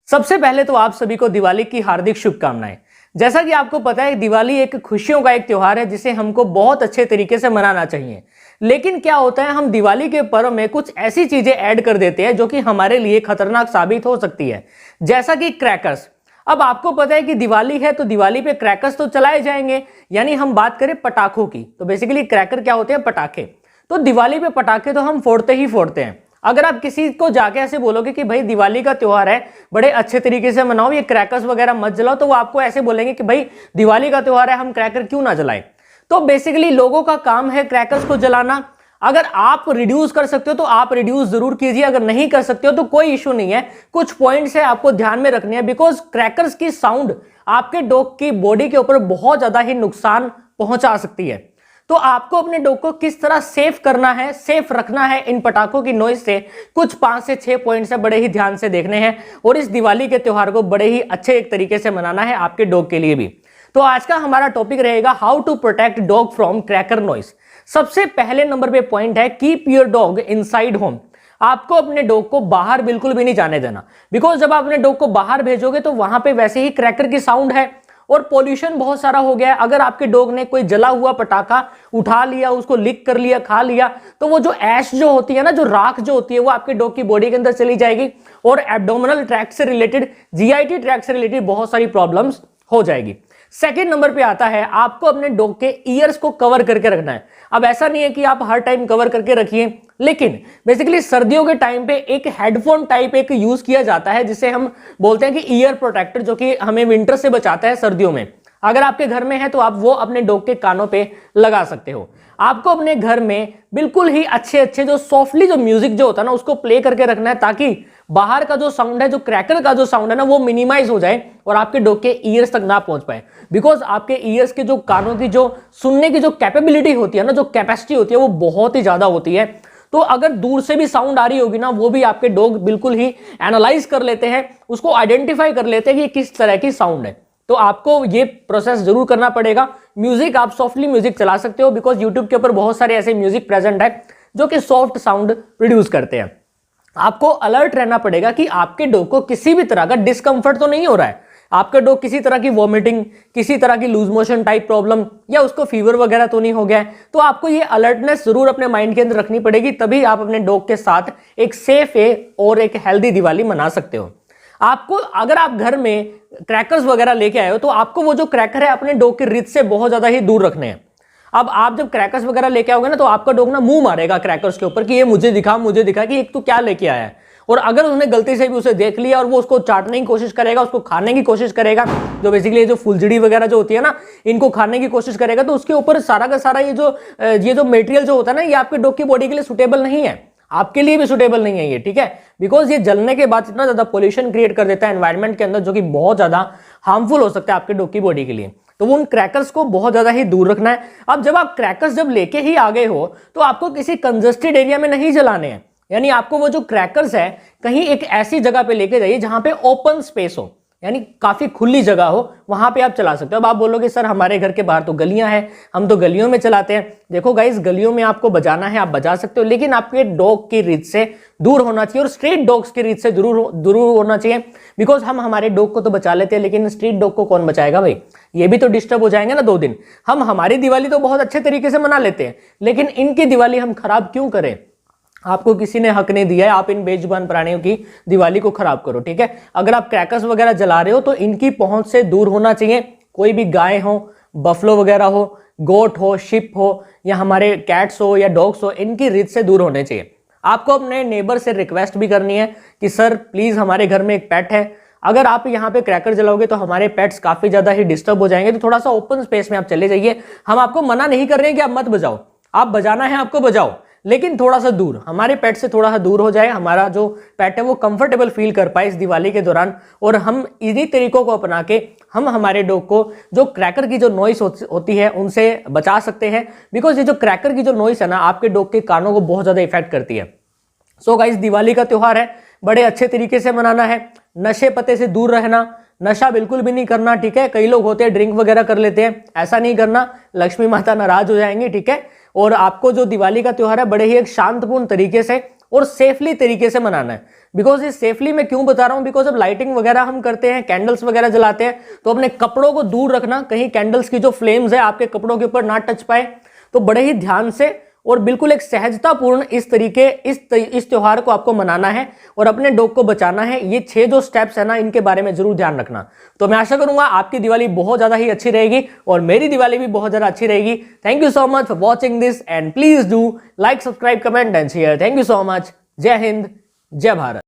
सबसे पहले तो आप सभी को दिवाली की हार्दिक शुभकामनाएं। जैसा कि आपको पता है, दिवाली एक खुशियों का एक त्योहार है जिसे हमको बहुत अच्छे तरीके से मनाना चाहिए। लेकिन क्या होता है, हम दिवाली के पर्व में कुछ ऐसी चीजें ऐड कर देते हैं जो कि हमारे लिए खतरनाक साबित हो सकती है, जैसा कि क्रैकर्स। अब आपको पता है कि दिवाली है तो दिवाली पे क्रैकर्स तो चलाए जाएंगे, यानी हम बात करें पटाखों की तो बेसिकली क्रैकर क्या होते हैं, पटाखे। तो दिवाली पे पटाखे तो हम फोड़ते ही फोड़ते हैं। अगर आप किसी को जाके ऐसे बोलोगे कि भाई दिवाली का त्योहार है, बड़े अच्छे तरीके से मनाओ, ये क्रैकर्स वगैरह मत जलाओ, तो वो आपको ऐसे बोलेंगे कि भाई दिवाली का त्योहार है, हम क्रैकर क्यों ना जलाएं। तो बेसिकली लोगों का काम है क्रैकर्स को जलाना। अगर आप रिड्यूस कर सकते हो तो आप रिड्यूस जरूर कीजिए, अगर नहीं कर सकते हो तो कोई इशू नहीं है। कुछ पॉइंट्स है आपको ध्यान में रखने हैं, बिकॉज क्रैकर्स की साउंड आपके डॉग की बॉडी के ऊपर बहुत ज्यादा ही नुकसान पहुंचा सकती है। तो आपको अपने डॉग को किस तरह सेफ करना है, सेफ रखना है इन पटाखों की नॉइज से, कुछ 5 से 6 पॉइंट्स है, बड़े ही ध्यान से देखने हैं और इस दिवाली के त्योहार को बड़े ही अच्छे एक तरीके से मनाना है आपके डॉग के लिए भी। तो आज का हमारा टॉपिक रहेगा how to protect dog from cracker noise. सबसे पहले नंबर पे पॉइंट है, keep your dog inside home. आपको अपने डॉग को बाहर बिल्कुल भी नहीं जाने देना, बिकॉज जब आप अपने डॉग को बाहर भेजोगे तो वहां पे वैसे ही क्रैकर की साउंड है और पोल्यूशन बहुत सारा हो गया है। अगर आपके डॉग ने कोई जला हुआ पटाखा उठा लिया, उसको लिक कर लिया, खा लिया, तो वो जो ऐश जो होती है ना, जो राख जो होती है, वो आपके डॉग की बॉडी के अंदर चली जाएगी और एब्डोमिनल ट्रैक्ट से रिलेटेड, जीआईटी ट्रैक्ट से रिलेटेड बहुत सारी प्रॉब्लम्स हो जाएगी। सेकेंड नंबर पे आता है, आपको अपने डॉग के ईयर्स को कवर करके रखना है। अब ऐसा नहीं है कि आप हर टाइम कवर करके रखिए, लेकिन बेसिकली सर्दियों के टाइम पे एक हेडफोन टाइप एक यूज किया जाता है जिसे हम बोलते हैं कि ईयर प्रोटेक्टर, जो कि हमें विंटर से बचाता है सर्दियों में। अगर आपके घर में है तो आप वो अपने डॉग के कानों पे लगा सकते हो। आपको अपने घर में बिल्कुल ही अच्छे अच्छे जो सॉफ्टली जो म्यूजिक जो होता है ना, उसको प्ले करके रखना है, ताकि बाहर का जो साउंड है, जो क्रैकर का जो साउंड है ना, वो मिनिमाइज हो जाए और आपके डॉग के ईयर्स तक ना पहुंच पाए। बिकॉज आपके ईयर्स के जो कानों की जो सुनने की जो कैपेबिलिटी होती है ना, जो कैपेसिटी होती है, वो बहुत ही ज्यादा होती है। तो अगर दूर से भी साउंड आ रही होगी ना, वो भी आपके डॉग बिल्कुल ही एनालाइज कर लेते हैं, उसको आइडेंटिफाई कर लेते हैं कि किस तरह की साउंड है। तो आपको ये प्रोसेस जरूर करना पड़ेगा। म्यूजिक, आप सॉफ्टली म्यूजिक चला सकते हो, बिकॉज यूट्यूब के ऊपर बहुत सारे ऐसे म्यूजिक प्रेजेंट है जो कि सॉफ्ट साउंड प्रोड्यूस करते हैं। आपको अलर्ट रहना पड़ेगा कि आपके डॉग को किसी भी तरह का डिस्कंफर्ट तो नहीं हो रहा है, आपका डॉग किसी तरह की वॉमिटिंग, किसी तरह की लूज मोशन टाइप प्रॉब्लम या उसको फीवर वगैरह तो नहीं हो गया है। तो आपको ये अलर्टनेस जरूर अपने माइंड के अंदर रखनी पड़ेगी, तभी आप अपने डॉग के साथ एक सेफ है और एक हेल्दी दिवाली मना सकते हो। आपको, अगर आप घर में क्रैकर्स वगैरह लेके आए हो, तो आपको वो जो क्रैकर है अपने डॉग के रिच से बहुत ज्यादा ही दूर रखने हैं। अब आप जब क्रैकर्स वगैरह लेके आओगे ना, तो आपका डॉग ना मुंह मारेगा क्रैकर्स के ऊपर कि ये मुझे दिखा कि एक तू क्या लेके आया है। और अगर उसने गलती से भी उसे देख लिया और वो उसको चाटने की कोशिश करेगा, उसको खाने की कोशिश करेगा, जो बेसिकली जो फुलझड़ी वगैरह जो होती है ना, इनको खाने की कोशिश करेगा, तो उसके ऊपर सारा का सारा ये जो मटेरियल जो होता है ना, ये आपके डॉग की बॉडी के लिए सुटेबल नहीं है, आपके लिए भी सुटेबल नहीं है ये, ठीक है। बिकॉज ये जलने के बाद इतना ज्यादा पोल्यूशन क्रिएट कर देता है एनवायरमेंट के अंदर, जो कि बहुत ज्यादा हार्मफुल हो सकता है आपके डॉग की बॉडी के लिए। तो वो उन क्रैकर्स को बहुत ज्यादा ही दूर रखना है। अब जब आप क्रैकर्स जब लेके ही आ गए हो, तो आपको किसी कंजस्टेड एरिया में नहीं जलाने हैं, यानी आपको वो जो क्रैकर्स है कहीं एक ऐसी जगह पे लेके जाइए जहां पे ओपन स्पेस हो, यानी काफी खुली जगह हो, वहां पे आप चला सकते हो। अब आप बोलोगे सर हमारे घर के बाहर तो गलियां हैं, हम तो गलियों में चलाते हैं। देखो गाइस, गलियों में आपको बजाना है, आप बजा सकते हो, लेकिन आपके डॉग की रीच से दूर होना चाहिए और स्ट्रीट डॉग्स की रीच से दूर होना चाहिए। बिकॉज हम हमारे डॉग को तो बचा लेते हैं, लेकिन स्ट्रीट डॉग को कौन बचाएगा भाई, ये भी तो डिस्टर्ब हो जाएंगे ना 2 दिन। हम हमारी दिवाली तो बहुत अच्छे तरीके से मना लेते हैं, लेकिन इनकी दिवाली हम खराब क्यों करें। आपको किसी ने हक नहीं दिया है आप इन बेजुबान प्राणियों की दिवाली को खराब करो, ठीक है। अगर आप क्रैकर्स वगैरह जला रहे हो तो इनकी पहुंच से दूर होना चाहिए। कोई भी गाय हो, बफलो वगैरह हो, गोट हो, शिप हो, या हमारे कैट्स हो या डॉग्स हो, इनकी रीच से दूर होने चाहिए। आपको अपने नेबर से रिक्वेस्ट भी करनी है कि सर प्लीज, हमारे घर में एक पेट है, अगर आप यहाँ पे क्रैकर जलाओगे तो हमारे पेट्स काफी ज्यादा ही डिस्टर्ब हो जाएंगे, तो थोड़ा सा ओपन स्पेस में आप चले जाइए। हम आपको मना नहीं कर रहे हैं कि आप मत बजाओ, आप बजाना है आपको बजाओ, लेकिन थोड़ा सा दूर, हमारे पेट से थोड़ा सा दूर हो जाए, हमारा जो पेट है वो कंफर्टेबल फील कर पाए इस दिवाली के दौरान। और हम इन्हीं तरीकों को अपना के हम हमारे डॉग को जो क्रैकर की जो नॉइस होती है उनसे बचा सकते हैं। बिकॉज ये जो क्रैकर की जो नॉइस है ना, आपके डॉग के कानों को बहुत ज्यादा इफेक्ट करती है। सो गाइस, दिवाली का त्योहार है, बड़े अच्छे तरीके से मनाना है, नशे पते से दूर रहना, नशा बिल्कुल भी नहीं करना, ठीक है। कई लोग होते हैं ड्रिंक वगैरह कर लेते हैं, ऐसा नहीं करना, लक्ष्मी माता नाराज हो जाएंगी, ठीक है। और आपको जो दिवाली का त्योहार है बड़े ही एक शांतपूर्ण तरीके से और सेफली तरीके से मनाना है। बिकॉज ये सेफली मैं क्यों बता रहा हूं, बिकॉज अब लाइटिंग वगैरह हम करते हैं, कैंडल्स वगैरह जलाते हैं, तो अपने कपड़ों को दूर रखना, कहीं कैंडल्स की जो फ्लेम्स है आपके कपड़ों के ऊपर ना टच पाए। तो बड़े ही ध्यान से और बिल्कुल एक सहजतापूर्ण इस तरीके इस त्योहार को आपको मनाना है और अपने डॉग को बचाना है। ये 6 जो स्टेप्स है ना, इनके बारे में जरूर ध्यान रखना। तो मैं आशा करूंगा आपकी दिवाली बहुत ज्यादा ही अच्छी रहेगी और मेरी दिवाली भी बहुत ज्यादा अच्छी रहेगी। Thank you so much for watching this and please do like, subscribe, comment and share. Thank you so much. जय हिंद, जय भारत।